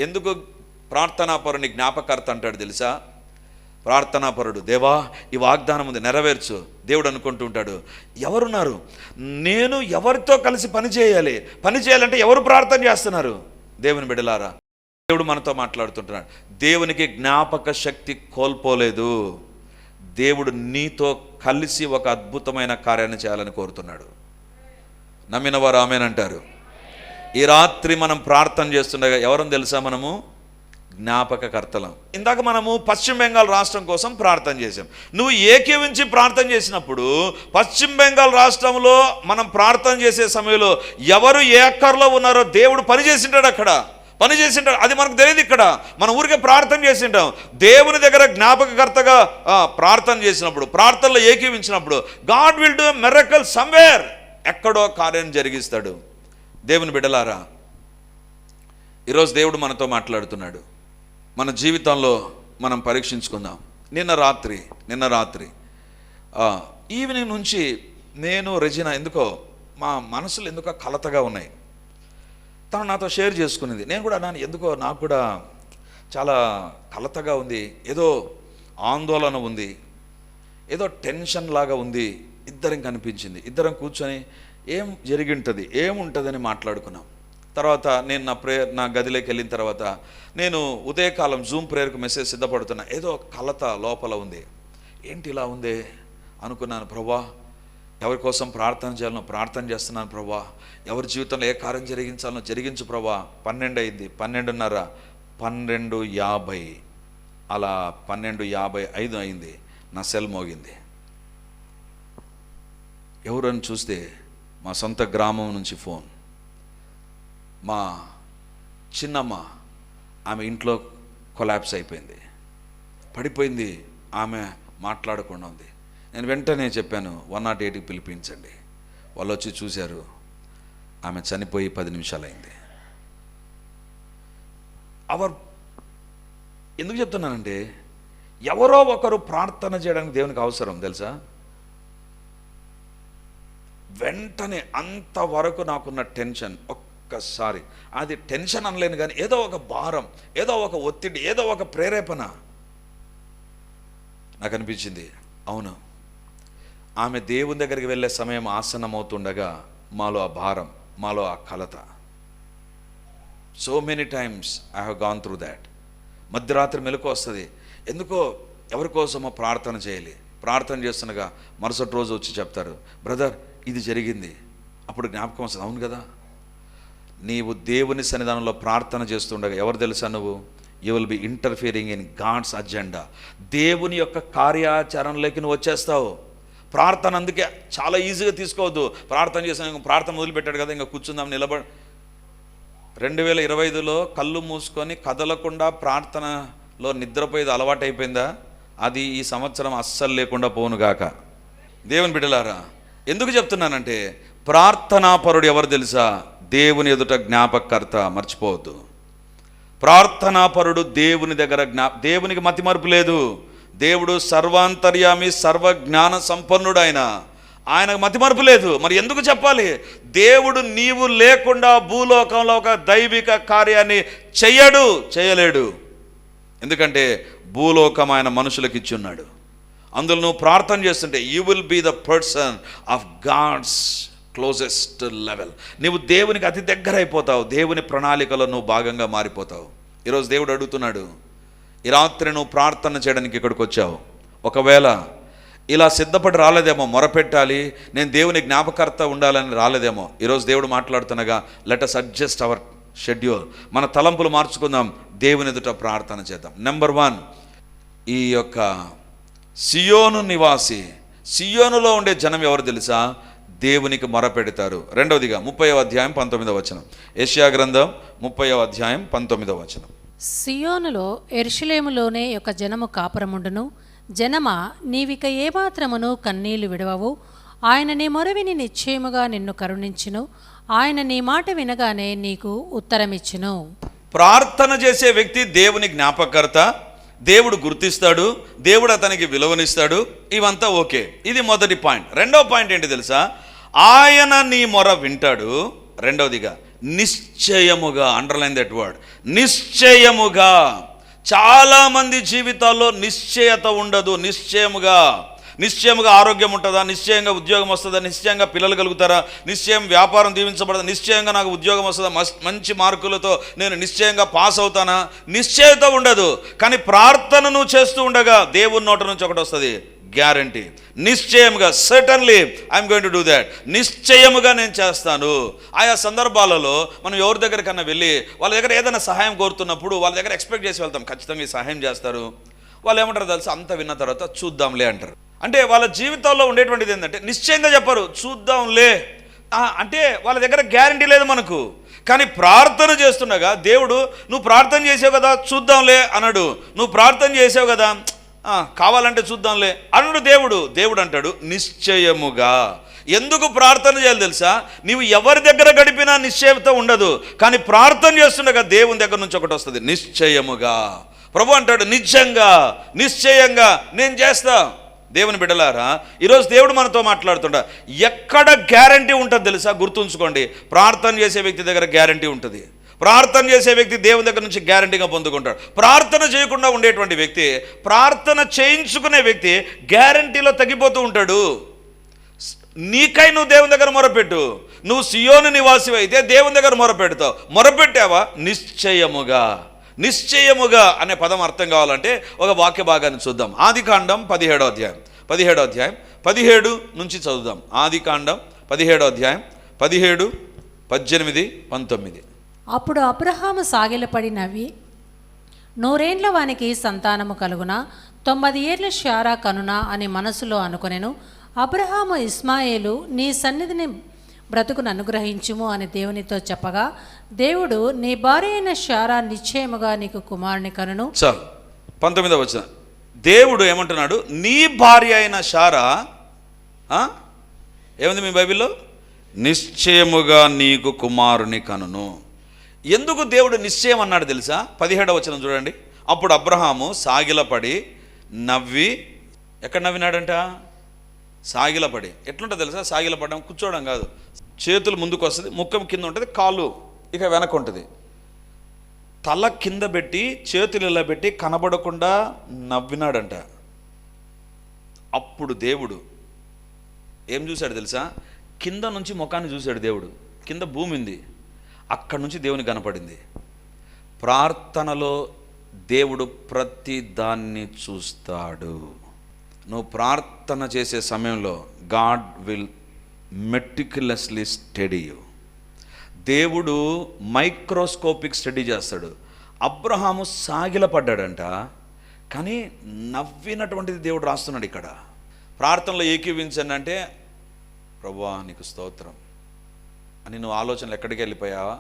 ఎందుకు ప్రార్థనాపరుని జ్ఞాపకర్త అంటాడు తెలుసా? ప్రార్థనాపరుడు, దేవా ఈ వాగ్దానం ఉంది నెరవేర్చు. దేవుడు అనుకుంటూ ఉంటాడు, ఎవరున్నారు, నేను ఎవరితో కలిసి పని చేయాలంటే ఎవరు ప్రార్థన చేస్తున్నారు? దేవుని బిడ్డలారా, దేవుడు మనతో మాట్లాడుతుంటున్నాడు. దేవునికి జ్ఞాపక శక్తి కోల్పోలేదు. దేవుడు నీతో కలిసి ఒక అద్భుతమైన కార్యాన్ని చేయాలని కోరుతున్నాడు. నమ్మిన వారు ఆమేనంటారు. ఈ రాత్రి మనం ప్రార్థన చేస్తుండగా ఎవరని తెలుసా? మనము జ్ఞాపకకర్తలం. ఇందాక మనము పశ్చిమ బెంగాల్ రాష్ట్రం కోసం ప్రార్థన చేసాం. నువ్వు ఏకీవించి ప్రార్థన చేసినప్పుడు పశ్చిమ బెంగాల్ రాష్ట్రంలో మనం ప్రార్థన చేసే సమయంలో ఎవరు ఏ అక్కర్లో ఉన్నారో దేవుడు పనిచేసింటాడు. అక్కడ పనిచేసింటాడు. అది మనకు తెలియదు. ఇక్కడ మనం ఊరికే ప్రార్థన చేసింటాం. దేవుని దగ్గర జ్ఞాపకకర్తగా ప్రార్థన చేసినప్పుడు, ప్రార్థనలో ఏకీవించినప్పుడు God will do a miracle somewhere. ఎక్కడో కార్యం జరిగిస్తాడు. దేవుని బిడ్డలారా, ఈరోజు దేవుడు మనతో మాట్లాడుతున్నాడు. మన జీవితంలో మనం పరీక్షించుకుందాం. నిన్న రాత్రి ఈవినింగ్ నుంచి నేను రెజినా ఎందుకో మా మనసులు ఎందుకో కలతగా ఉన్నాయి. తను నాతో షేర్ చేసుకునేది. నేను కూడా అన్నాను, ఎందుకో నాకు కూడా చాలా కలతగా ఉంది, ఏదో ఆందోళన ఉంది, ఏదో టెన్షన్ లాగా ఉంది. ఇద్దరం కనిపించింది. ఇద్దరం కూర్చొని ఏం జరిగింటుంది, ఏముంటుందని మాట్లాడుకున్నాం. తర్వాత నేను నా గదిలోకి వెళ్ళిన తర్వాత నేను ఉదయకాలం జూమ్ ప్రేయర్కు మెసేజ్ సిద్ధపడుతున్నా. ఏదో కలత లోపల ఉంది. ఏంటి ఇలా ఉంది అనుకున్నాను. ప్రభా, ఎవరి కోసం ప్రార్థన చేయాలనో ప్రార్థన చేస్తున్నాను ప్రభా. ఎవరి జీవితంలో ఏ కార్యం జరిగించాలనో జరిగించు ప్రభా. 12 అయింది, 12:30, 12:50 అలా 12:55 అయింది. నా సెల్ మోగింది. ఎవరని చూస్తే మా సొంత గ్రామం నుంచి ఫోన్. మా చిన్నమ్మ, ఆమె ఇంట్లో కొలాప్స్ అయిపోయింది, పడిపోయింది. ఆమె మాట్లాడకుండా ఉంది. నేను వెంటనే చెప్పాను, 108కి పిలిపించండి. వాళ్ళు వచ్చి చూశారు. ఆమె చనిపోయి 10 నిమిషాలు అయింది. ఎందుకు చెప్తున్నానంటే, ఎవరో ఒకరు ప్రార్థన చేయడానికి దేవునికి అవసరం తెలుసా? వెంటనే అంతవరకు నాకున్న టెన్షన్ ఒక్కసారి, అది టెన్షన్ అనలేను కానీ ఏదో ఒక భారం, ఏదో ఒక ఒత్తిడి, ఏదో ఒక ప్రేరేపణ నాకు అనిపించింది. అవును, ఆమె దేవుని దగ్గరికి వెళ్ళే సమయం ఆసన్నమవుతుండగా మాలో ఆ భారం, మాలో ఆ కలత. So many times I have gone through that. మధ్యరాత్రి మెలకు వస్తుంది. ఎందుకో ఎవరి కోసమో ప్రార్థన చేయాలి. ప్రార్థన చేస్తుండగా మరుసటి రోజు వచ్చి చెప్తారు, బ్రదర్ ఇది జరిగింది. అప్పుడు జ్ఞాపకం వస్తుంది, అవును కదా, నీవు దేవుని సన్నిధానంలో ప్రార్థన చేస్తుండగా ఎవరు తెలుసా నువ్వు? You will be interfering in God's agenda. దేవుని యొక్క కార్యాచరణలోకి నువ్వు వచ్చేస్తావు. ప్రార్థన అందుకే చాలా ఈజీగా తీసుకోవద్దు. ప్రార్థన చేసాను, ప్రార్థన మొదలుపెట్టాడు కదా, ఇంకా కూర్చుందాం, 2025లో కళ్ళు మూసుకొని కదలకుండా ప్రార్థనలో నిద్రపోయేది అలవాటు అయిపోయిందా? అది ఈ సంవత్సరం అస్సలు లేకుండా పోనుగాక. దేవుని బిడ్డలారా, ఎందుకు చెప్తున్నానంటే, ప్రార్థనాపరుడు ఎవరు తెలుసా? దేవుని ఎదుట జ్ఞాపకర్త. మర్చిపోవద్దు. ప్రార్థనాపరుడు దేవుని దగ్గర దేవునికి మతిమరుపు లేదు. దేవుడు సర్వాంతర్యామి, సర్వజ్ఞాన సంపన్నుడు. ఆయనకు మతిమరుపు లేదు. మరి ఎందుకు చెప్పాలి? దేవుడు నీవు లేకుండా భూలోకంలో ఒక దైవిక కార్యాన్ని చేయలేడు. ఎందుకంటే భూలోకం ఆయన మనుషులకు ఇచ్చి ఉన్నాడు. అందులో నువ్వు ప్రార్థన చేస్తుంటే you will be the person of God's closest level. నువ్వు దేవునికి అతి దగ్గర అయిపోతావు. దేవుని ప్రణాళికలో నువ్వు భాగంగా మారిపోతావు. ఈరోజు దేవుడు అడుగుతున్నాడు, ఈ రాత్రి నువ్వు ప్రార్థన చేయడానికి ఇక్కడికి వచ్చావు. ఒకవేళ ఇలా సిద్ధపడి రాలేదేమో, మొరపెట్టాలి, నేను దేవుని జ్ఞాపకర్త ఉండాలని రాలేదేమో. ఈరోజు దేవుడు మాట్లాడుతుండగా let us adjust our schedule. మన తలంపులు మార్చుకుందాం, దేవుని ఎదుట ప్రార్థన చేద్దాం. నెంబర్ 1, ఈ యొక్క సియోను నివాసి, సియోనులో ఉండే జనం ఎవరు తెలుసా? దేవునికి మొరపెడతారు. రెండవదిగా 30వ అధ్యాయం 19వ వచనం. యెషయా గ్రంథం 30వ అధ్యాయం 19వ వచనం. సియోనులో యెరూషలేములోనే యొక్క జనము కాపురముండును. జనమా, నీవిక ఏమాత్రమును కన్నీళ్లు విడవవు. ఆయన నీ మొరవిని నిశ్చయముగా నిన్ను కరుణించును. ఆయన నీ మాట వినగానే నీకు ఉత్తరమిచ్చును. ప్రార్థన చేసే వ్యక్తి దేవుని జ్ఞాపకర్త. దేవుడు గుర్తిస్తాడు, దేవుడు అతనికి విలువనిస్తాడు. ఇవంతా ఓకే. ఇది మొదటి పాయింట్. రెండవ పాయింట్ ఏంటి తెలుసా? ఆయన నీ మొర వింటాడు. రెండవదిగా నిశ్చయముగా, అండర్లైన్ దట్ వర్డ్, నిశ్చయముగా. చాలామంది జీవితాల్లో నిశ్చయత ఉండదు. నిశ్చయముగా ఆరోగ్యం ఉంటుందా, నిశ్చయంగా ఉద్యోగం వస్తుందా, నిశ్చయంగా పిల్లలు కలుగుతారా, నిశ్చయం వ్యాపారం దీవించబడదా, నిశ్చయంగా నాకు ఉద్యోగం వస్తుందా, మంచి మార్కులతో నేను నిశ్చయంగా పాస్ అవుతానా, నిశ్చయత ఉండదు. కానీ ప్రార్థన నువ్వు చేస్తూ ఉండగా దేవుని నోట నుంచి ఒకటి వస్తుంది, గ్యారంటీ. నిశ్చయముగా, certainly I'm going to do that. నిశ్చయముగా నేను చేస్తాను. ఆయా సందర్భాలలో మనం ఎవరి దగ్గరికన్నా వెళ్ళి వాళ్ళ దగ్గర ఏదైనా సహాయం కోరుతున్నప్పుడు వాళ్ళ దగ్గర ఎక్స్పెక్ట్ చేసి వెళ్తాం, ఖచ్చితంగా ఈ సహాయం చేస్తారు. వాళ్ళు ఏమంటారు తెలుసా, అంత విన్న తర్వాత చూద్దాంలే అంటారు. అంటే వాళ్ళ జీవితాల్లో ఉండేటువంటిది ఏంటంటే నిశ్చయంగా చెప్పరు, చూద్దాంలే. అంటే వాళ్ళ దగ్గర గ్యారంటీ లేదు మనకు. కానీ ప్రార్థన చేస్తుండగా దేవుడు, నువ్వు ప్రార్థన చేసావు కదా చూద్దాంలే అన్నాడు. నువ్వు ప్రార్థన చేసావు కదా కావాలంటే చూద్దాంలే అన్నాడు దేవుడు. దేవుడు అంటాడు నిశ్చయముగా. ఎందుకు ప్రార్థన చేయాలి తెలుసా? నీవు ఎవరి దగ్గర గడిపినా నిశ్చయత ఉండదు. కానీ ప్రార్థన చేస్తుండగా దేవుని దగ్గర నుంచి ఒకటి వస్తుంది, నిశ్చయముగా. ప్రభు అంటాడు నిశ్చయంగా నేను చేస్తా. దేవుని బిడ్డలారా, ఈరోజు దేవుడు మనతో మాట్లాడుతుండ. ఎక్కడ గ్యారంటీ ఉంటుంది తెలుసా? గుర్తుంచుకోండి, ప్రార్థన చేసే వ్యక్తి దగ్గర గ్యారంటీ ఉంటుంది. ప్రార్థన చేసే వ్యక్తి దేవుని దగ్గర నుంచి గ్యారంటీగా పొందుకుంటాడు. ప్రార్థన చేయకుండా ఉండేటువంటి వ్యక్తి, ప్రార్థన చేయించుకునే వ్యక్తి గ్యారంటీలో తగ్గిపోతూ ఉంటాడు. నీకై నువ్వు దేవుని దగ్గర మొరపెట్టు. నువ్వు సియోను నివాసి అయితే దేవుని దగ్గర మొరపెడతావు. మొరపెట్టావా? నిశ్చయముగా అనే పదం అర్థం కావాలంటే ఒక వాక్య భాగాన్ని చూద్దాం. ఆదికాండం 17వ అధ్యాయం 17 నుంచి చదువుదాం. ఆదికాండం 17వ అధ్యాయం 17, 18, 19. అప్పుడు అబ్రహాము సాగిలపడి నవ్వి, 100 ఏండ్ల వానికి సంతానము కలుగునా, 90 ఏళ్ల శారా కనునా అని మనసులో అనుకొనెను. అబ్రహాము ఇస్మాయేలు, నీ సన్నిధిని బ్రతుకును అనుగ్రహించుము అని దేవునితో చెప్పగా, దేవుడు, నీ భార్య అయిన శారా నిశ్చయముగా నీకు కుమారుని కనును. చాలు. 19వ వచనం దేవుడు ఏమంటున్నాడు? నీ భార్య అయిన శారా ఏముంది మీ బైబిల్లో? నిశ్చయముగా నీకు కుమారుని కనును. ఎందుకు దేవుడు నిశ్చయం అన్నాడు తెలుసా? 17వ వచనం చూడండి. అప్పుడు అబ్రహాము సాగిలపడి నవ్వి, ఎక్కడ నవ్వినాడంట? సాగిలపడి. ఎట్లుంటుంది తెలుసా? సాగిలపడడం కూర్చోవడం కాదు. చేతులు ముందుకు వస్తుంది, ముఖం కింద ఉంటుంది, కాలు ఇక వెనక ఉంటుంది. తల కింద పెట్టి చేతులు ఇలా పెట్టి కనబడకుండా నవ్వినాడంట. అప్పుడు దేవుడు ఏం చూశాడు తెలుసా? కింద నుంచి ముఖాన్ని చూశాడు దేవుడు. కింద భూమి ఉంది, అక్కడి నుంచి దేవుని కనపడింది. ప్రార్థనలో దేవుడు ప్రతి దాన్ని చూస్తాడు. నువ్వు ప్రార్థన చేసే సమయంలో God will meticulously study you. దేవుడు మైక్రోస్కోపిక్ స్టడీ చేస్తాడు. అబ్రహాము సాగిలపడ్డాడంట, కానీ నవ్వినటువంటిది దేవుడు రాస్తున్నాడు ఇక్కడ. ప్రార్థనలో ఏకీవించండి అంటే, ప్రభువా నీకు స్తోత్రం అని నువ్వు ఆలోచనలు ఎక్కడికి వెళ్ళిపోయావా?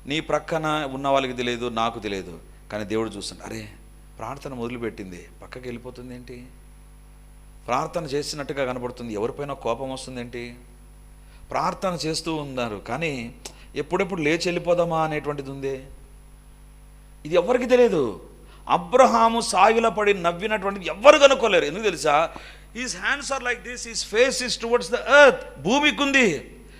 నీ ప్రక్కన ఉన్న వాళ్ళకి తెలియదు, నాకు తెలియదు, కానీ దేవుడు చూస్తాడు. అరే ప్రార్థన మొదలుపెట్టింది, పక్కకి వెళ్ళిపోతుంది ఏంటి? ప్రార్థన చేసినట్టుగా కనబడుతుంది, ఎవరిపైనా కోపం వస్తుంది ఏంటి? ప్రార్థన చేస్తూ ఉన్నారు, కానీ ఎప్పుడెప్పుడు లేచి వెళ్ళిపోదామా అనేటువంటిది ఉంది. ఇది ఎవరికి తెలియదు. అబ్రహాము సాగిలపడి నవ్వినటువంటిది ఎవ్వరు కనుక్కోలేరు. ఎందుకు తెలుసా? His hands are like this, his face is towards the earth. భూమికి ఉంది.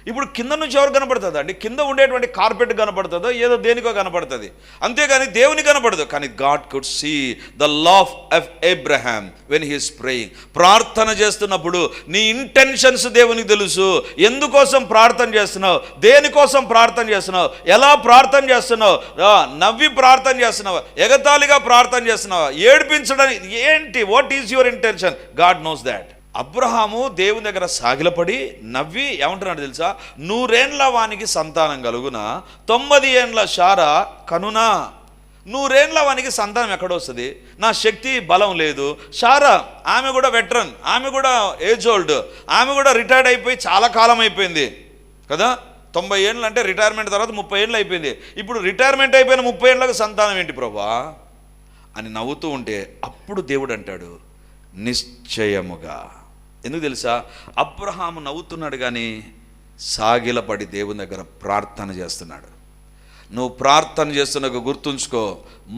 ఇప్పుడు కింద నుంచి ఎవరు కనపడుతుందా అండి? కింద ఉండేటువంటి కార్పెట్ కనపడుతుందో ఏదో దేనికో కనపడుతుంది, అంతేగాని దేవుని కనపడదు. కానీ God could see the love of Abraham when he is praying. ప్రార్థన చేస్తున్నప్పుడు నీ ఇంటెన్షన్స్ దేవునికి తెలుసు. ఎందుకోసం ప్రార్థన చేస్తున్నావు, దేనికోసం ప్రార్థన చేస్తున్నావు, ఎలా ప్రార్థన చేస్తున్నావు, నవ్వి ప్రార్థన చేస్తున్నావా, ఎగతాళిగా ప్రార్థన చేస్తున్నావా, ఏడిపించడానికి ఏంటి? What is your intention? God knows that. Abraham దేవుని దగ్గర సాగిలపడి నవ్వి ఏమంటున్నాడు తెలుసా? 100 ఏండ్ల వానికి సంతానం కలుగునా, 90 ఏండ్ల శారా కనునా. 100 ఏండ్ల వానికి సంతానం ఎక్కడొస్తుంది? నా శక్తి బలం లేదు. శారా ఆమె కూడా వెటరన్, ఆమె కూడా ఏజ్ ఓల్డ్, ఆమె కూడా రిటైర్డ్ అయిపోయి చాలా కాలం అయిపోయింది కదా. 90 ఏళ్ళు అంటే రిటైర్మెంట్ తర్వాత 30 ఏళ్ళు అయిపోయింది. ఇప్పుడు రిటైర్మెంట్ అయిపోయిన 30 ఏళ్ళకు సంతానం ఏంటి ప్రభువా అని నవ్వుతూ ఉంటే, అప్పుడు దేవుడు అంటాడు నిశ్చయముగా. ఎందుకు తెలుసా? అబ్రహాము నవ్వుతున్నాడు, కానీ సాగిలపడి దేవుని దగ్గర ప్రార్థన చేస్తున్నాడు. నువ్వు ప్రార్థన చేస్తున్నకు గుర్తుంచుకో,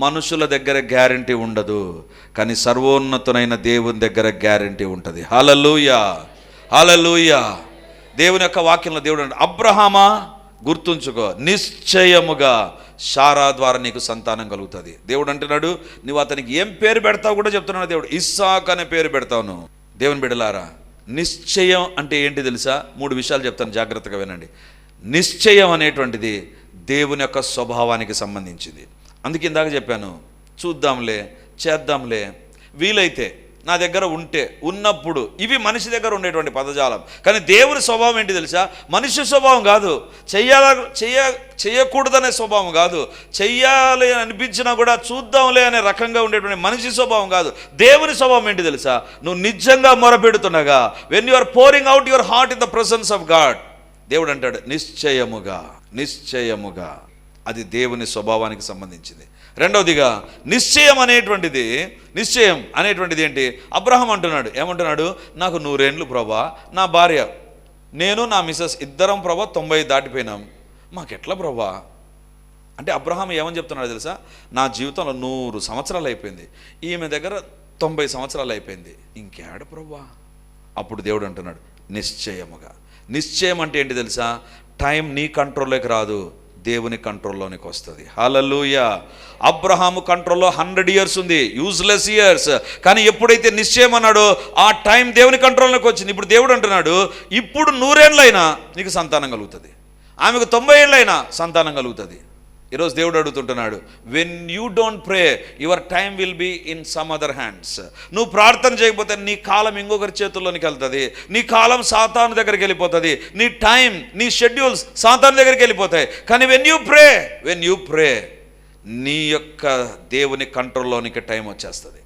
మనుషుల దగ్గర గ్యారంటీ ఉండదు, కానీ సర్వోన్నతునైన దేవుని దగ్గర గ్యారంటీ ఉంటుంది. హల్లెలూయా, హల్లెలూయా. దేవుని యొక్క వాక్యంలో దేవుడు అంటే, అబ్రహామా గుర్తుంచుకో, నిశ్చయముగా శారా ద్వారా నీకు సంతానం కలుగుతుంది. దేవుడు అంటున్నాడు, నువ్వు అతనికి ఏం పేరు పెడతావు కూడా చెప్తున్నాడు దేవుడు. ఇస్సాక్ అనే పేరు పెడతావు. దేవుని బిడ్డలారా, నిశ్చయం అంటే ఏంటి తెలుసా? 3 విషయాలు చెప్తాను, జాగ్రత్తగా వినండి. నిశ్చయం అనేటువంటిది దేవుని యొక్క స్వభావానికి సంబంధించింది. అందుకే ఇందాక చెప్పాను, చూద్దాంలే, చేద్దాంలే, వీలైతే, నా దగ్గర ఉంటే, ఉన్నప్పుడు, ఇవి మనిషి దగ్గర ఉండేటువంటి పదజాలం. కానీ దేవుని స్వభావం ఏంటి తెలుసా? మనిషి స్వభావం కాదు, చేయకూడదనే స్వభావం కాదు, చెయ్యాలి అనిపించినా కూడా చూద్దాంలే అనే రకంగా ఉండేటువంటి మనిషి స్వభావం కాదు. దేవుని స్వభావం ఏంటి తెలుసా? నువ్వు నిజంగా మొరపెడుతుండగా, when you are pouring out your heart in the presence of God, దేవుడు అంటాడు నిశ్చయముగా, నిశ్చయముగా. అది దేవుని స్వభావానికి సంబంధించింది. రెండవదిగా నిశ్చయం అనేటువంటిది ఏంటి? అబ్రహాం అంటున్నాడు, ఏమంటున్నాడు? నాకు 100 ఏండ్లు ప్రభా, నా భార్య, నేను, నా మిసెస్ ఇద్దరం ప్రభా 90 దాటిపోయినాం, మాకెట్లా ప్రభా అంటే అబ్రహాం ఏమని చెప్తున్నాడు తెలుసా? నా జీవితంలో 100 సంవత్సరాలు అయిపోయింది, ఈమె దగ్గర 90 సంవత్సరాలు అయిపోయింది, ఇంకేడ ప్రభా? అప్పుడు దేవుడు అంటున్నాడు నిశ్చయముగా. నిశ్చయం అంటే ఏంటి తెలుసా? టైం నీ కంట్రోల్లోకి రాదు, దేవుని కంట్రోల్లోనికి వస్తుంది. హల్లెలూయా. అబ్రహాము కంట్రోల్లో 100 ఇయర్స్ ఉంది, యూజ్లెస్ ఇయర్స్. కానీ ఎప్పుడైతే నిశ్చయం అన్నాడో ఆ టైం దేవుని కంట్రోల్లోకి వచ్చింది. ఇప్పుడు దేవుడు అంటున్నాడు, ఇప్పుడు 100 ఏళ్ళైనా నీకు సంతానం కలుగుతుంది, ఆమెకు 90 ఏళ్ళైనా సంతానం కలుగుతుంది. ఈరోజు దేవుడు అడుగుతుంటున్నాడు, when you don't pray your time will be in some other hands. నువ్వు ప్రార్థన చేయకపోతే నీ కాలం ఇంకొకరి చేతుల్లోనికి వెళ్తుంది, నీ కాలం సాతాను దగ్గరికి వెళ్ళిపోతుంది, నీ టైం, నీ షెడ్యూల్స్ సాతాను దగ్గరికి వెళ్ళిపోతాయి. కానీ వెన్ యూ ప్రే నీ యొక్క దేవుని కంట్రోల్లోనికి టైం వచ్చేస్తుంది.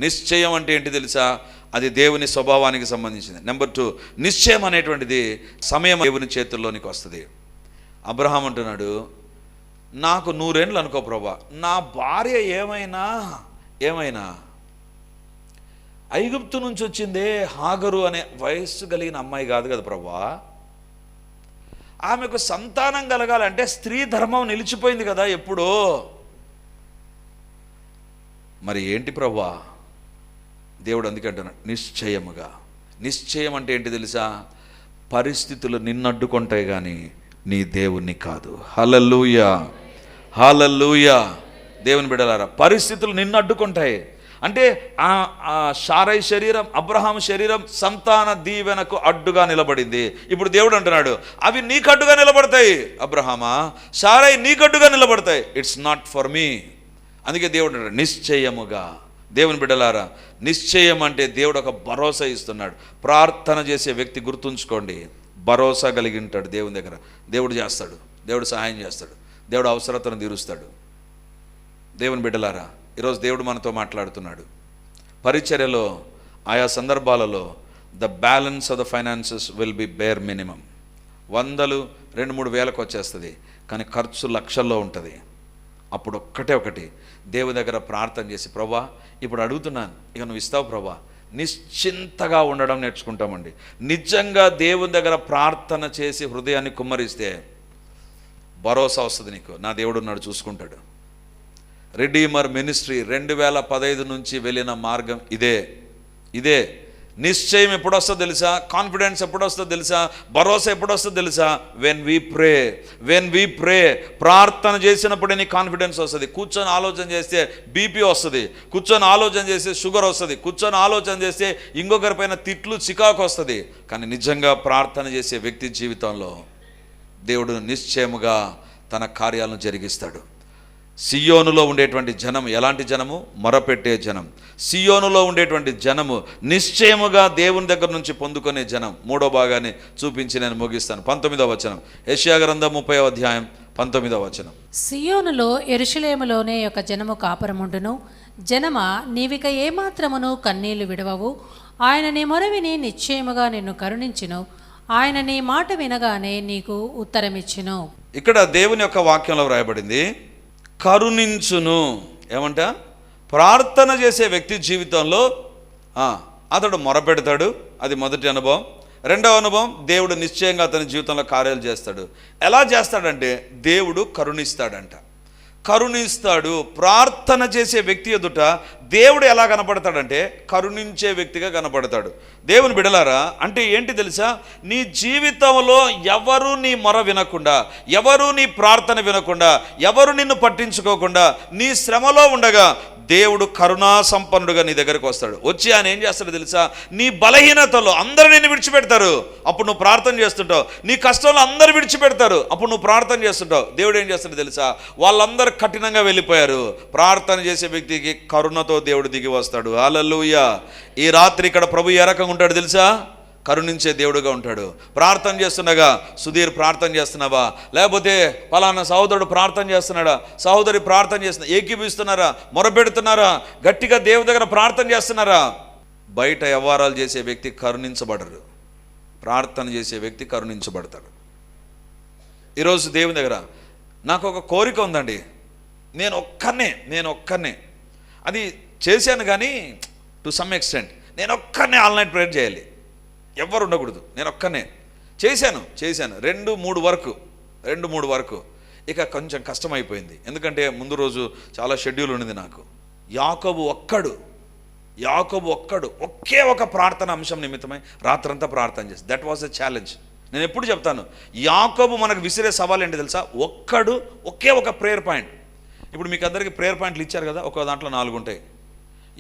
నిశ్చయం అంటే ఏంటి తెలుసా? అది దేవుని స్వభావానికి సంబంధించింది. నెంబర్ 2, నిశ్చయం అనేటువంటిది సమయం దేవుని చేతుల్లోనికి వస్తుంది. అబ్రహాం అంటున్నాడు, నాకు 100 ఏండ్లు అనుకో ప్రభా, నా భార్య ఏమైనా ఐగుప్తు నుంచి వచ్చిందే హాగరు అనే వయస్సు కలిగిన అమ్మాయి కాదు కదా ప్రభా, ఆమెకు సంతానం కలగాలంటే స్త్రీ ధర్మం నిలిచిపోయింది కదా ఎప్పుడో. మరి ఏంటి ప్రభా? దేవుడు అందుకే అంటున్నాడు నిశ్చయముగా. నిశ్చయం అంటే ఏంటి తెలుసా? పరిస్థితులు నిన్నడ్డుకుంటాయి కానీ నీ దేవుణ్ణి కాదు. హల్లెలూయా, హల్లెలూయా. దేవుని బిడ్డలారా, పరిస్థితులు నిన్ను అడ్డుకుంటాయి. అంటే శారై శరీరం, అబ్రహాం శరీరం సంతాన దీవెనకు అడ్డుగా నిలబడింది. ఇప్పుడు దేవుడు అంటున్నాడు, అవి నీకు అడ్డుగా నిలబడతాయి అబ్రహామా, శారై నీకు అడ్డుగా నిలబడతాయి, ఇట్స్ నాట్ ఫర్ మీ. అందుకే దేవుడు అంటాడు నిశ్చయముగా. దేవుని బిడ్డలారా, నిశ్చయం అంటే దేవుడు ఒక భరోసా ఇస్తున్నాడు. ప్రార్థన చేసే వ్యక్తి గుర్తుంచుకోండి, భరోసా కలిగి ఉంటాడు దేవుని దగ్గర. దేవుడు చేస్తాడు, దేవుడు సహాయం చేస్తాడు, దేవుడు అవసరతను తీరుస్తాడు. దేవుని బిడ్డలారా, ఈరోజు దేవుడు మనతో మాట్లాడుతున్నాడు. పరిచర్యలో ఆయా సందర్భాలలో the balance of the finances will be bear minimum. 100, 2-3 వేలకు వచ్చేస్తుంది, కానీ ఖర్చు లక్షల్లో ఉంటుంది. అప్పుడు ఒకటి దేవుని దగ్గర ప్రార్థన చేసి, ప్రభా ఇప్పుడు అడుగుతున్నాను, ఇక నువ్వు ఇస్తావు ప్రభా, నిశ్చింతగా ఉండడం నేర్చుకుంటామండి. నిజంగా దేవుని దగ్గర ప్రార్థన చేసి హృదయాన్ని కుమ్మరిస్తే భరోసా వస్తుంది నీకు. నా దేవుడు ఉన్నాడు, చూసుకుంటాడు. రెడీమర్ మినిస్ట్రీ 2015 నుంచి వెళ్ళిన మార్గం ఇదే. నిశ్చయం ఎప్పుడు వస్తుందో తెలుసా? కాన్ఫిడెన్స్ ఎప్పుడు వస్తుందో తెలుసా? భరోసా ఎప్పుడు వస్తుందో తెలుసా? When we pray. ప్రార్థన చేసినప్పుడే నీ కాన్ఫిడెన్స్ వస్తుంది. కూర్చొని ఆలోచన చేస్తే బీపీ వస్తుంది, కూర్చొని ఆలోచన చేస్తే షుగర్ వస్తుంది, కూర్చొని ఆలోచన చేస్తే ఇంకొకరిపైన తిట్లు చికాకు వస్తుంది. కానీ నిజంగా ప్రార్థన చేసే వ్యక్తి జీవితంలో దేవుడు నిశ్చయముగా తన కార్యాలను జరిగిస్తాడు. సియోనులో ఉండేటువంటి జనం ఎలాంటి జనము? మొరపెట్టే జనం. సియోనులో ఉండేటువంటి జనము నిశ్చయముగా దేవుని దగ్గర నుంచి పొందుకునే జనం. 3వ భాగాన్ని చూపించి నేను ముగిస్తాను. 19వ వచనం, యెషయా గ్రంథం 30వ అధ్యాయం 19వ వచనం. సియోనులో యెరూషలేములోనే ఒక జనము కాపురముండును. జనమా, నీవిక ఏమాత్రమును కన్నీళ్లు విడవవు. ఆయన నీ మొరవిని నిశ్చయముగా నిన్ను కరుణించును. ఆయన నీ మాట వినగానే నీకు ఉత్తరమిచ్చును. ఇక్కడ దేవుని యొక్క వాక్యంలో వ్రాయబడింది కరుణించును. ఏమంట? ప్రార్థన చేసే వ్యక్తి జీవితంలో అతడు మొరపెడతాడు, అది మొదటి అనుభవం. రెండవ అనుభవం, దేవుడు నిశ్చయంగా అతని జీవితంలో కార్యాలు చేస్తాడు. ఎలా చేస్తాడంటే దేవుడు కరుణిస్తాడంట. ప్రార్థన చేసే వ్యక్తి ఎదుట దేవుడు ఎలా కనపడతాడంటే కరుణించే వ్యక్తిగా కనపడతాడు. దేవుని బిడలారా, అంటే ఏంటి తెలుసా, నీ జీవితంలో ఎవరు నీ మొర వినకుండా, ఎవరు నీ ప్రార్థన వినకుండా, ఎవరు నిన్ను పట్టించుకోకుండా నీ శ్రమలో ఉండగా దేవుడు కరుణా సంపన్నుడుగా నీ దగ్గరకు వస్తాడు. వచ్చి ఆయన ఏం చేస్తాడో తెలుసా, నీ బలహీనతలో అందరూ నిన్ను విడిచిపెడతారు, అప్పుడు నువ్వు ప్రార్థన చేస్తుంటావు. నీ కష్టంలో అందరూ విడిచిపెడతారు, అప్పుడు నువ్వు ప్రార్థన చేస్తుంటావు. దేవుడు ఏం చేస్తాడో తెలుసా, వాళ్ళందరూ కఠినంగా వెళ్ళిపోయారు, ప్రార్థన చేసే వ్యక్తికి కరుణతో దేవుడు దిగి వస్తాడు. హల్లెలూయా. ఈ రాత్రి ఇక్కడ ప్రభు ఏ రకంగా ఉంటాడు తెలుసా, కరుణించే దేవుడుగా ఉంటాడు. ప్రార్థన చేస్తుండగా, సుధీర్ ప్రార్థన చేస్తున్నావా, లేకపోతే పలానా సహోదరుడు ప్రార్థన చేస్తున్నాడా, సహోదరి ప్రార్థన చేస్తున్నా, ఏకీపిస్తున్నారా, మొరపెడుతున్నారా, గట్టిగా దేవుడి దగ్గర ప్రార్థన చేస్తున్నారా, బయట వ్యవహారాలు చేసే వ్యక్తి కరుణించబడరు, ప్రార్థన చేసే వ్యక్తి కరుణించబడతాడు. ఈరోజు దేవుని దగ్గర నాకు ఒక కోరిక ఉందండి, నేను ఒక్కనే అది చేశాను, కానీ టు సమ్ ఎక్స్టెంట్ నేను ఒక్కనే ఆల్ నైట్ ప్రేయర్ చేయాలి, ఎవరు ఉండకూడదు, నేను ఒక్కనే చేశాను 2-3 వరకు. ఇక కొంచెం కష్టమైపోయింది, ఎందుకంటే ముందు రోజు చాలా షెడ్యూల్ ఉన్నది నాకు. యాకోబు ఒక్కడు ఒకే ఒక ప్రార్థన అంశం నిమిత్తమై రాత్రంతా ప్రార్థన చేసి, దట్ వాజ్ ఎ ఛాలెంజ్. నేను ఎప్పుడు చెప్తాను, యాకోబు మనకు విసిరే సవాల్ ఏంటి తెలుసా, ఒకే ఒక ప్రేయర్ పాయింట్. ఇప్పుడు మీకు అందరికీ ప్రేయర్ పాయింట్లు ఇచ్చారు కదా, ఒక దాంట్లో 4 ఉంటాయి.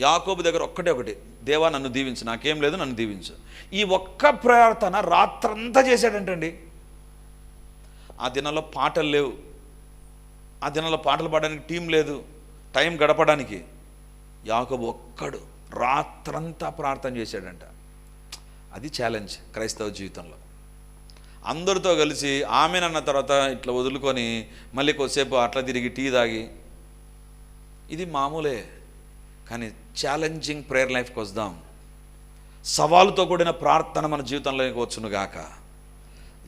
యాకోబు దగ్గర ఒకటి, దేవా నన్ను దీవించు, నాకేం లేదు నన్ను దీవించు. ఈ ఒక్క ప్రార్థన రాత్రంతా చేశాడంటండి. ఆ దినాల్లో పాటలు లేవు, ఆ దినాల్లో పాటలు పాడడానికి టీం లేదు, టైం గడపడానికి. యాకోబు ఒక్కడు రాత్రంతా ప్రార్థన చేశాడంట. అది ఛాలెంజ్ క్రైస్తవ జీవితంలో. అందరితో కలిసి ఆమెనన్న తర్వాత ఇట్లా వదులుకొని మళ్ళీ కొద్దిసేపు అట్లా తిరిగి టీ తాగి, ఇది మామూలే. కానీ ఛాలెంజింగ్ ప్రేయర్ లైఫ్కి వద్దాం. సవాలుతో కూడిన ప్రార్థన మన జీవితంలోకి వచ్చును గాక.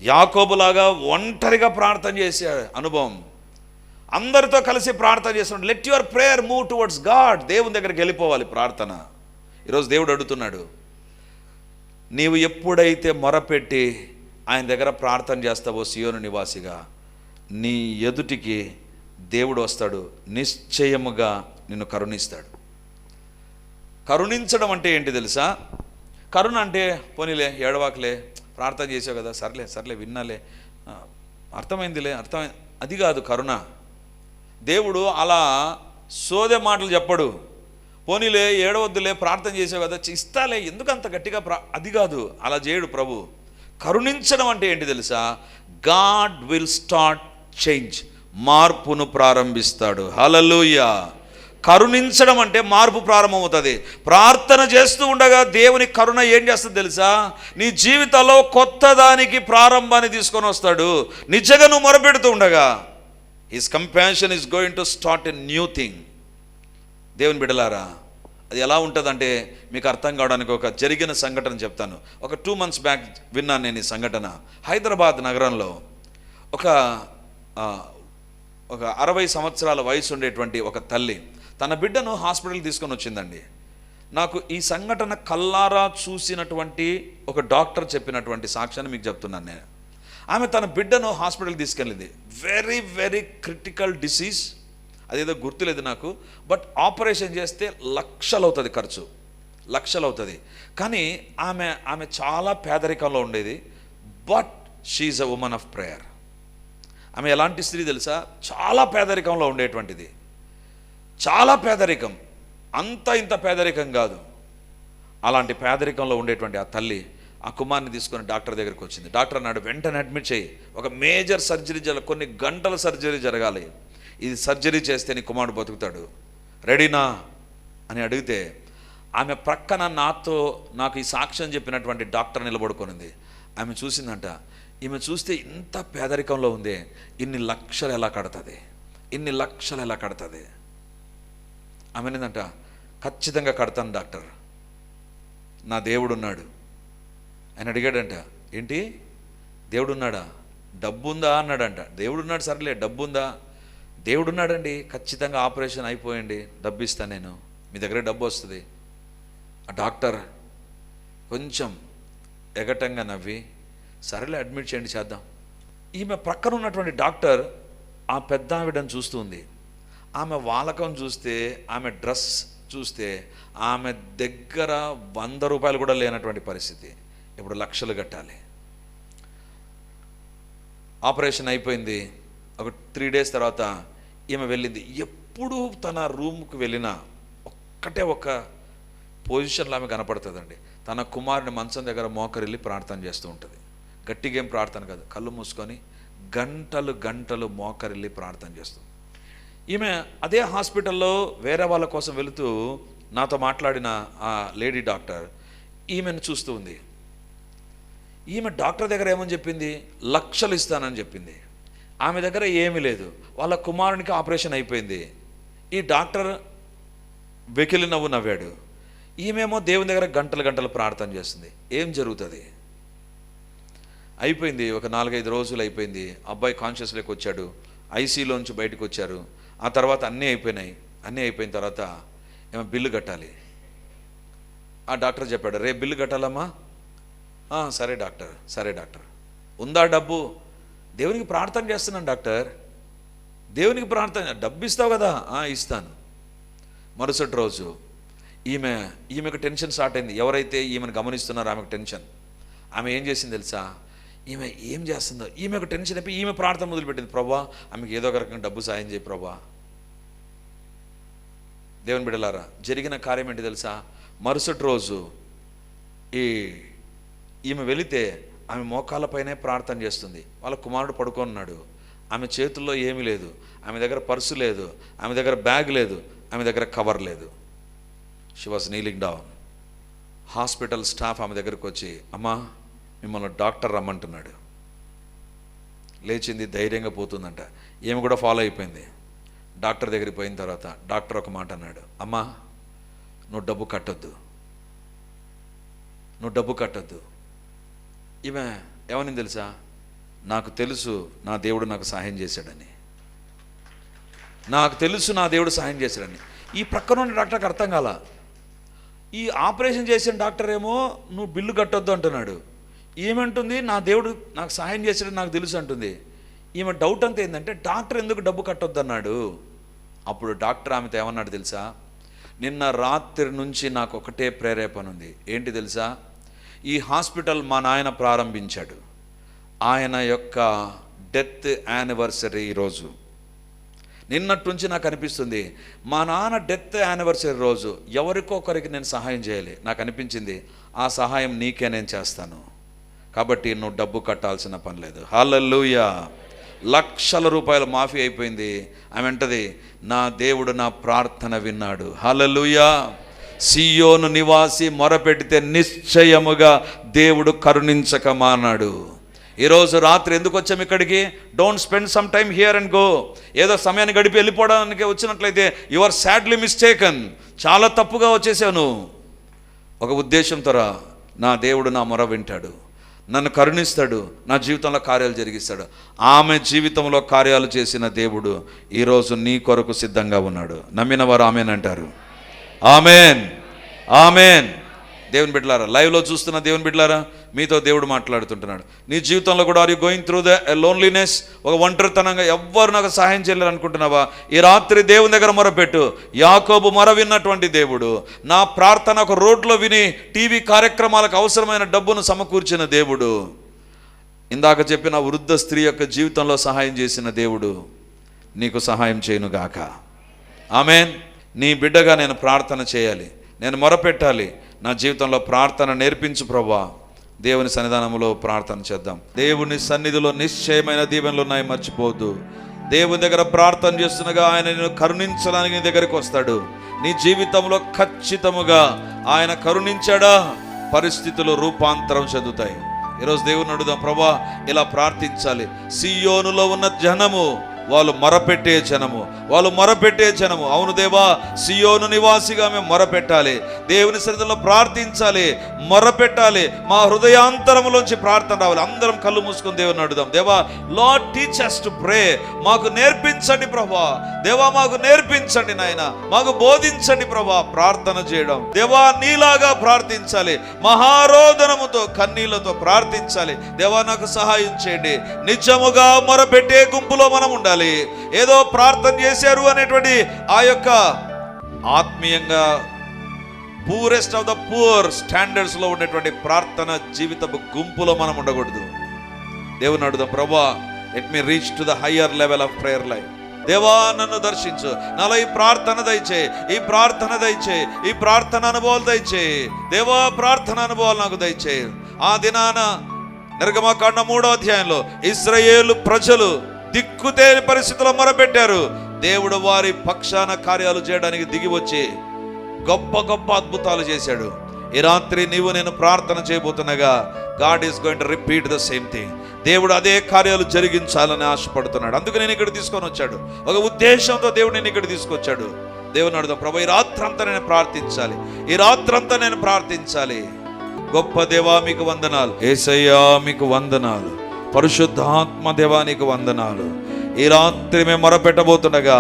యాకోబులాగా ఒంటరిగా ప్రార్థన చేసే అనుభవం, అందరితో కలిసి ప్రార్థన చేస్తున్నాడు. Let your prayer move towards God. దేవుని దగ్గరికి వెళ్ళిపోవాలి ప్రార్థన. ఈరోజు దేవుడు అడుగుతున్నాడు, నీవు ఎప్పుడైతే మొరపెట్టి ఆయన దగ్గర ప్రార్థన చేస్తావో సియోను నివాసిగా, నీ ఎదుటికి దేవుడు వస్తాడు, నిశ్చయముగా నిన్ను కరుణిస్తాడు. కరుణించడం అంటే ఏంటి తెలుసా, కరుణ అంటే పోనీలే ఏడవాకులే, ప్రార్థన చేసావు కదా, సర్లే విన్నాలే, అర్థమైందిలే, అది కాదు కరుణ. దేవుడు అలా సోదే మాటలు చెప్పడు. పోనీలే ఏడవద్దులే, ప్రార్థన చేసావు కదా, ఇస్తాలే, ఎందుకు అంత గట్టిగా అది కాదు, అలా చేయడు ప్రభు. కరుణించడం అంటే ఏంటి తెలుసా, గాడ్ విల్ స్టార్ట్ చేంజ్, మార్పును ప్రారంభిస్తాడు. హల్లెలూయా. కరుణించడం అంటే మార్పు ప్రారంభమవుతుంది. ప్రార్థన చేస్తూ ఉండగా దేవుని కరుణ ఏం చేస్తుంది తెలుసా, నీ జీవితంలో కొత్త దానికి ప్రారంభాన్ని తీసుకొని వస్తాడు. నిజంగా నువ్వు మొరపెడుతూ ఉండగా his compassion is going to start a new thing. దేవుని బిడ్డలారా, అది ఎలా ఉంటుందంటే మీకు అర్థం కావడానికి ఒక జరిగిన సంఘటన చెప్తాను. ఒక 2 months బ్యాక్ విన్నాను నేను ఈ సంఘటన. హైదరాబాద్ నగరంలో ఒక 60 సంవత్సరాల వయసు ఉండేటువంటి ఒక తల్లి తన బిడ్డను హాస్పిటల్కి తీసుకొని వచ్చిందండి. నాకు ఈ సంఘటన కల్లారా చూసినటువంటి ఒక డాక్టర్ చెప్పినటువంటి సాక్ష్యాన్ని మీకు చెప్తున్నాను నేను. ఆమె తన బిడ్డను హాస్పిటల్కి తీసుకెళ్ళింది. వెరీ వెరీ క్రిటికల్ డిసీజ్, అదేదో గుర్తులేదు నాకు, బట్ ఆపరేషన్ చేస్తే లక్షలు అవుతుంది, ఖర్చు లక్షలు అవుతుంది. కానీ ఆమె చాలా పేదరికంలో ఉండేది. But she's a woman of prayer. ఆమె ఎలాంటి స్త్రీ తెలుసా, చాలా పేదరికంలో ఉండేటువంటిది, చాలా పేదరికం, ఇంత పేదరికం కాదు. అలాంటి పేదరికంలో ఉండేటువంటి ఆ తల్లి ఆ కుమార్ని తీసుకొని డాక్టర్ దగ్గరికి వచ్చింది. డాక్టర్ అన్నాడు, వెంటనే అడ్మిట్ చేయి, ఒక మేజర్ సర్జరీ కొన్ని గంటల సర్జరీ జరగాలి, ఇది సర్జరీ చేస్తే నీ కుమారుడు బతుకుతాడు, రెడీనా అని అడిగితే ఆమె ప్రక్కన నాకు ఈ సాక్ష్యం చెప్పినటువంటి డాక్టర్ నిలబడుకొనింది. ఆమె చూసిందంట, ఈమె చూస్తే ఇంత పేదరికంలో ఉంది, ఇన్ని లక్షలు ఎలా కడతాది? ఆమె ఏంటంట, ఖచ్చితంగా కడతాను డాక్టర్, నా దేవుడున్నాడు. ఆయన అడిగాడంట, ఏంటి దేవుడున్నాడా, డబ్బుందా అన్నాడంట. దేవుడున్నాడు, సర్లే డబ్బుందా, దేవుడున్నాడండి, ఖచ్చితంగా ఆపరేషన్ అయిపోయండి, డబ్బు ఇస్తాను నేను, మీ దగ్గర డబ్బు వస్తుంది. ఆ డాక్టర్ కొంచెం ఎగటంగా నవ్వి, సరేలే అడ్మిట్ చేయండి, చేద్దాం. ఈమె ప్రక్కన ఉన్నటువంటి డాక్టర్ ఆ పెద్ద ఆవిడని చూస్తుంది. ఆమె వాలకం చూస్తే, ఆమె డ్రెస్ చూస్తే ఆమె దగ్గర 100 రూపాయలు కూడా లేనటువంటి పరిస్థితి. ఇప్పుడు లక్షలు కట్టాలి. ఆపరేషన్ అయిపోయింది. ఒక 3 days తర్వాత ఈమె వెళ్ళింది. ఎప్పుడు తన రూమ్కి వెళ్ళినా ఒక పొజిషన్లో ఆమె కనపడుతుందండి. తన కుమారుని మంచం దగ్గర మోకరిల్లి ప్రార్థన చేస్తూ ఉంటుంది. గట్టిగా ఏం ప్రార్థన కాదు, కళ్ళు మూసుకొని గంటలు మోకరిల్లి ప్రార్థన చేస్తుంది. ఈమె అదే హాస్పిటల్లో వేరే వాళ్ళ కోసం వెళుతూ నాతో మాట్లాడిన ఆ లేడీ డాక్టర్ ఈమెను చూస్తూ ఉంది. ఈమె డాక్టర్ దగ్గర ఏమని చెప్పింది, లక్షలు ఇస్తానని చెప్పింది. ఆమె దగ్గర ఏమీ లేదు. వాళ్ళ కుమారునికి ఆపరేషన్ అయిపోయింది. ఈ డాక్టర్ వెకిలి నవ్వు నవ్వాడు. ఈమెమో దేవుని దగ్గర గంటలు ప్రార్థన చేస్తుంది. ఏం జరుగుతుంది? అయిపోయింది. ఒక 4-5 రోజులు అయిపోయింది. అబ్బాయి కాన్షియస్లోకి వచ్చాడు. ఐసీలోంచి బయటకు వచ్చారు. ఆ తర్వాత అన్నీ అయిపోయినాయి. అన్నీ అయిపోయిన తర్వాత ఏమో బిల్లు కట్టాలి. ఆ డాక్టర్ చెప్పాడు, రేపు బిల్లు కట్టాలమ్మా. సరే డాక్టర్. ఉందా డబ్బు? దేవునికి ప్రార్థన చేస్తున్నాను డాక్టర్. దేవునికి ప్రార్థన, డబ్బు ఇస్తావు కదా? ఇస్తాను. మరుసటి రోజు ఈమెకు టెన్షన్ స్టార్ట్ అయింది. ఎవరైతే ఈమెను గమనిస్తున్నారో ఆమెకు టెన్షన్. ఆమె ఏం చేసింది తెలుసా? ఈమె ఏం చేస్తుందో ఈమెకు టెన్షన్ అయిపోయి ఈమె ప్రార్థన మొదలుపెట్టింది. ప్రభా, ఆమెకు ఏదో ఒక రకంగా డబ్బు సాయం చేయి ప్రభా. దేవుని బిడ్డలారా, జరిగిన కార్యం ఏంటి తెలుసా? మరుసటి రోజు ఈమె వెళితే ఆమె మోకాళ్ళపైనే ప్రార్థన చేస్తుంది. వాళ్ళ కుమారుడు పడుకున్నాడు. ఆమె చేతుల్లో ఏమీ లేదు. ఆమె దగ్గర పర్సు లేదు. ఆమె దగ్గర బ్యాగ్ లేదు. ఆమె దగ్గర కవర్ లేదు. She was kneeling down. Hospital staff ఆమె దగ్గరకు వచ్చి, అమ్మా మిమ్మల్ని డాక్టర్ రమ్మంటున్నాడు. లేచింది, ధైర్యంగా పోతుందంట. ఈమె కూడా ఫాలో అయిపోయింది. డాక్టర్ దగ్గరికి పోయిన తర్వాత డాక్టర్ ఒక మాట అన్నాడు, అమ్మా నువ్వు డబ్బు కట్టొద్దు. ఈమె ఏమని తెలుసా? నాకు తెలుసు నా దేవుడు నాకు సహాయం చేశాడని. ఈ ప్రక్కన ఉన్న డాక్టర్కి అర్థం కాల. ఈ ఆపరేషన్ చేసిన డాక్టర్ ఏమో నువ్వు బిల్లు కట్టొద్దు అంటున్నాడు. ఏమంటుంది, నా దేవుడు నాకు సహాయం చేశాడని నాకు తెలుసు అంటుంది. ఈమె డౌట్ అంతా ఏంటంటే డాక్టర్ ఎందుకు డబ్బు కట్టొద్దు అన్నాడు. అప్పుడు డాక్టర్ ఆమెతో ఏమన్నాడు తెలుసా? నిన్న రాత్రి నుంచి నాకు ఒకటే ప్రేరేపణ ఉంది. ఏంటి తెలుసా? ఈ హాస్పిటల్ మా నాయన ప్రారంభించాడు. ఆయన యొక్క డెత్ యానివర్సరీ ఈరోజు. నిన్నటి నుంచి నాకు అనిపిస్తుంది, మా నాన్న డెత్ యానివర్సరీ రోజు ఎవరికొకరికి నేను సహాయం చేయాలి. నాకు అనిపించింది ఆ సహాయం నీకే నేను చేస్తాను. కాబట్టి నువ్వు డబ్బు కట్టాల్సిన పని లేదు. హల్లెలూయా. లక్షల రూపాయలు మాఫీ అయిపోయింది. ఆమె అంటది, నా దేవుడు నా ప్రార్థన విన్నాడు. హల్లెలూయా. సియోను నివాసి మొరపెడితే నిశ్చయముగా దేవుడు కరుణించక మానాడు. ఈరోజు రాత్రి ఎందుకు వచ్చాము ఇక్కడికి? Don't spend some time here and go. ఏదో సమయాన్ని గడిపి వెళ్ళిపోవడానికి వచ్చినట్లయితే యు ఆర్ సాడ్లీ మిస్టేకన్. చాలా తప్పుగా వచ్చేసాను. ఒక ఉద్దేశంతో రా. నా దేవుడు నా మొర వింటాడు, నన్ను కరుణిస్తాడు, నా జీవితంలో కార్యాలు జరిగిస్తాడు. ఆమె జీవితంలో కార్యాలు చేసిన దేవుడు ఈరోజు నీ కొరకు సిద్ధంగా ఉన్నాడు. నమ్మిన వారు ఆమెన్ అంటారు. ఆమెన్. దేవుని బిడ్డలారా, లైవ్లో చూస్తున్న దేవుని బిడ్డలారా, మీతో దేవుడు మాట్లాడుతుంటున్నాడు. నీ జీవితంలో కూడా are you going through the loneliness? ఒక ఒంటరితనంగా ఎవ్వరు నాకు సహాయం చేయలేరు అనుకుంటున్నావా? ఈ రాత్రి దేవుని దగ్గర మొరపెట్టు. యాకోబు మొర విన్నటువంటి దేవుడు, నా ప్రార్థన ఒక రోడ్లో విని టీవీ కార్యక్రమాలకు అవసరమైన డబ్బును సమకూర్చిన దేవుడు, ఇందాక చెప్పిన వృద్ధ స్త్రీ యొక్క జీవితంలో సహాయం చేసిన దేవుడు నీకు సహాయం చేయనుగాక. ఆమెన్. నీ బిడ్డగా నేను ప్రార్థన చేయాలి, నేను మొరపెట్టాలి. నా జీవితంలో ప్రార్థన నేర్పించు ప్రభా. దేవుని సన్నిధానంలో ప్రార్థన చేద్దాం. దేవుని సన్నిధిలో నిశ్చయమైన దీవెనలు ఉన్నాయి, మర్చిపోవద్దు. దేవుని దగ్గర ప్రార్థన చేస్తుండగా ఆయన నిన్ను కరుణించడానికి నీ దగ్గరికి వస్తాడు. నీ జీవితంలో ఖచ్చితముగా ఆయన కరుణించాడా, పరిస్థితులు రూపాంతరం చెందుతాయి. ఈరోజు దేవుని అడుగుదాం, ప్రభా ఇలా ప్రార్థించాలి. సియోనులో ఉన్న జనము వాళ్ళు మొరపెట్టే జనము. అవును దేవా, సియోను నివాసిగా మేము మొరపెట్టాలి, దేవుని సన్నిధిలో ప్రార్థించాలి, మొరపెట్టాలి. మా హృదయాంతరములోంచి ప్రార్థన రావాలి. అందరం కళ్ళు మూసుకొని దేవుని అడుగుదాం. దేవా, lord teach us to pray. మాకు నేర్పించండి ప్రభా. దేవా, మాకు నేర్పించండి నాయన, మాకు బోధించండి ప్రభా ప్రార్థన చేయడం. దేవా, నీలాగా ప్రార్థించాలి, మహారోదనముతో కన్నీళ్లతో ప్రార్థించాలి. దేవా, నాకు సహాయం చేయండి. నిజముగా మొరపెట్టే గుంపులో మనం ఉండాలి. ఏదో ప్రార్థన చేశారు అనేటువంటి ఆ యొక్క ఆత్మీయంగా పూరెస్ట్ ఆఫ్ ద పూర్ స్టాండర్డ్స్లో ఉండేటువంటి ప్రార్థన జీవితపు గుంపులో మనం ఉండకూడదు. దేవుని అడుగుదాం, ప్రభువా let me reach to the higher level of prayer life. దేవా నన్ను దర్శించు, నాలో ఈ ప్రార్థన దయచేయి, ఈ ప్రార్థన దయచేయి, ఈ ప్రార్థన అనుభవాలు దయచేయి. దేవా ప్రార్థన అనుభవాలు నాకు దయచేయి. ఆ దినాన నిర్గమకాండ 3వ అధ్యాయంలో ఇశ్రాయేలు ప్రజలు దిక్కుతేని పరిస్థితుల్లో మొరపెట్టారు. దేవుడు వారి పక్షాన కార్యాలు చేయడానికి దిగి వచ్చి గొప్ప గొప్ప అద్భుతాలు చేశాడు. ఈ రాత్రి నీవు నేను ప్రార్థన చేయబోతుండగా God is going to repeat the same thing. దేవుడు అదే కార్యాలు జరిగించాలని ఆశపడుతున్నాడు. అందుకు నేను ఇక్కడ తీసుకొని వచ్చాడు, ఒక ఉద్దేశంతో దేవుడు నేను ఇక్కడ తీసుకొచ్చాడు. దేవుని అడుగుదాం, ప్రభు ఈ రాత్రంతా నేను ప్రార్థించాలి, ఈ రాత్రంతా నేను ప్రార్థించాలి. గొప్ప దేవా మీకు వందనాలు, యేసయ్యా మీకు వందనాలు, పరిశుద్ధాత్మ దేవా నీకు వందనాలు. ఈ రాత్రి మేము మొరపెట్టబోతుండగా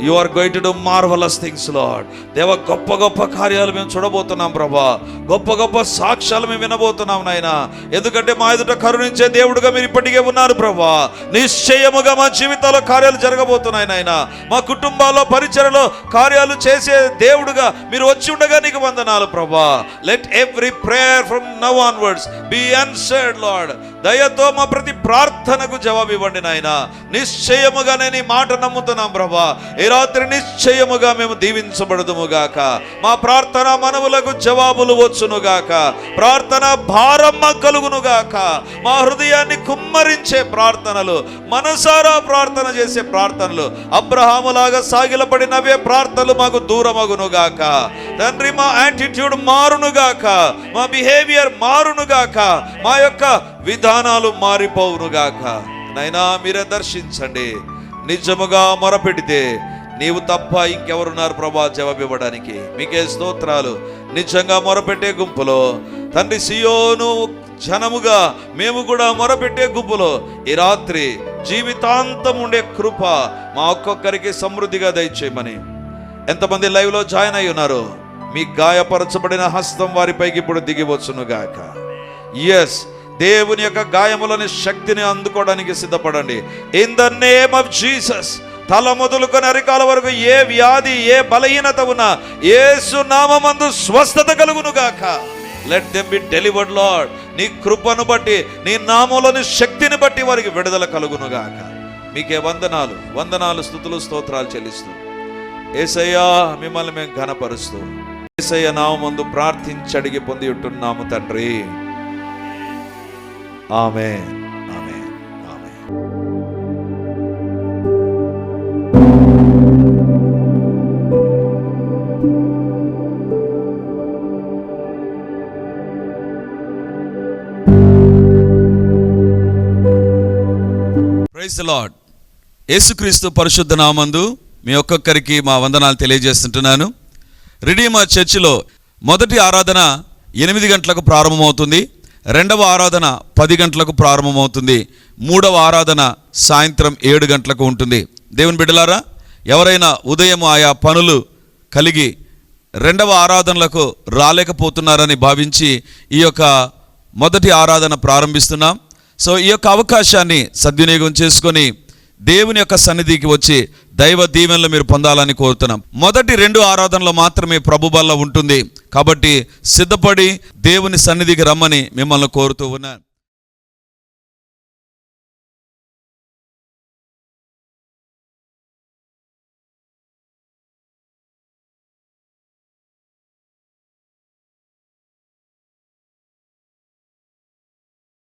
you are going to do marvellous things Lord. దేవ గొప్ప గొప్ప కార్యాలు మేము చూడబోతున్నాం ప్రభా, గొప్ప గొప్ప సాక్ష్యాలు మేము వినబోతున్నాం నాయన. ఎందుకంటే మా ఎదుట కరుణించే దేవుడుగా మీరు ఇప్పటికే ఉన్నారు ప్రభా. నిశ్చయముగా మా జీవితాల్లో కార్యాలు జరగబోతున్నాయి నాయన. మా కుటుంబాల్లో పరిచర్యలో కార్యాలు చేసే దేవుడుగా మీరు వచ్చి ఉండగా నీకు వందనాలు ప్రభా. Let every prayer from now onwards be answered lord. దయతో మా ప్రతి ప్రార్థనకు జవాబు ఇవ్వండి నాయన. నిశ్చయముగా నేను ఈ మాట నమ్ముతున్నాం ప్రభా. ఈ రాత్రి నిశ్చయముగా మేము దీవించబడదుముగాక. మా ప్రార్థన మనవులకు జవాబులు వచ్చునుగాక. ప్రార్థన భారమ్మ కలుగునుగాక. మా హృదయాన్ని కుమ్మరించే ప్రార్థనలు, మనసారా ప్రార్థన చేసే ప్రార్థనలు, అబ్రహాములాగా సాగిలపడినవే ప్రార్థనలు మాకు దూరమగునుగాక. తండ్రి మా యాటిట్యూడ్ మారునుగాక, మా బిహేవియర్ మారునుగాక, మా యొక్క విధానాలు మారిపోవునుగాక. నైనా మీరే దర్శించండి. నిజముగా మొరపెడితే నీవు తప్ప ఇంకెవరున్నారు ప్రభా జవాబు ఇవ్వడానికి? మీకే స్తోత్రాలు. నిజంగా మొరపెట్టే గుంపులో తండ్రి సియోను జనముగా మేము కూడా మొరపెట్టే గుంపులో ఈ రాత్రి జీవితాంతం ఉండే కృప మా ఒక్కొక్కరికి సమృద్ధిగా దయచేయమని. ఎంతమంది లైవ్లో జాయిన్ అయి ఉన్నారు? మీ గాయపరచబడిన హస్తం వారిపైకి ఇప్పుడు దిగివచ్చునుగాక. ఎస్, దేవుని యొక్క గాయములని శక్తిని అందుకోవడానికి సిద్ధపడండి. In the name of Jesus. తల మొదలుకొని అరికాల వరకు ఏ వ్యాధి, ఏ బలహీనత ఉన్నా యేసు నామమందు స్వస్థత కలుగునుగాక. Let them be delivered lord. నీ కృపను బట్టి, నీ నామంలోని శక్తిని బట్టి వారికి విడుదల కలుగునుగాక. మీకే వందనాలు, వందనాలు, స్తుతులు, స్తోత్రాలు చెల్లిస్తూ యేసయ్యా మిమ్మల్ని మేము ఘనపరుస్తూ యేసయ్య నామమందు ప్రార్థించి అడిగి పొంది ఉంటున్నాము తండ్రి. ఆమేన్, ఆమేన్, ఆమేన్. Praise the Lord. యేసుక్రీస్తు పరిశుద్ధ నామందు మీ ఒక్కొక్కరికి మా వందనాలు తెలియజేస్తుంటున్నాను. రిడీమర్ చర్చిలో మొదటి ఆరాధన 8 గంటలకు ప్రారంభమవుతుంది. రెండవ ఆరాధన 10 గంటలకు ప్రారంభమవుతుంది. మూడవ ఆరాధన సాయంత్రం 7 గంటలకు ఉంటుంది. దేవుని బిడ్డలారా, ఎవరైనా ఉదయం ఆయా పనులు కలిగి రెండవ ఆరాధనలకు రాలేకపోతున్నారని భావించి ఈ యొక్క మొదటి ఆరాధన ప్రారంభిస్తున్నాం. సో ఈ యొక్క అవకాశాన్ని సద్వినియోగం చేసుకొని దేవుని యొక్క సన్నిధికి వచ్చి దైవ దీవెనలు మీరు పొందాలని కోరుతున్నాం. మొదటి 2 ఆరాధనలు మాత్రమే ప్రభు బల్ల ఉంటుంది. కాబట్టి సిద్ధపడి దేవుని సన్నిధికి రమ్మని మిమ్మల్ని కోరుతూ ఉన్నాను.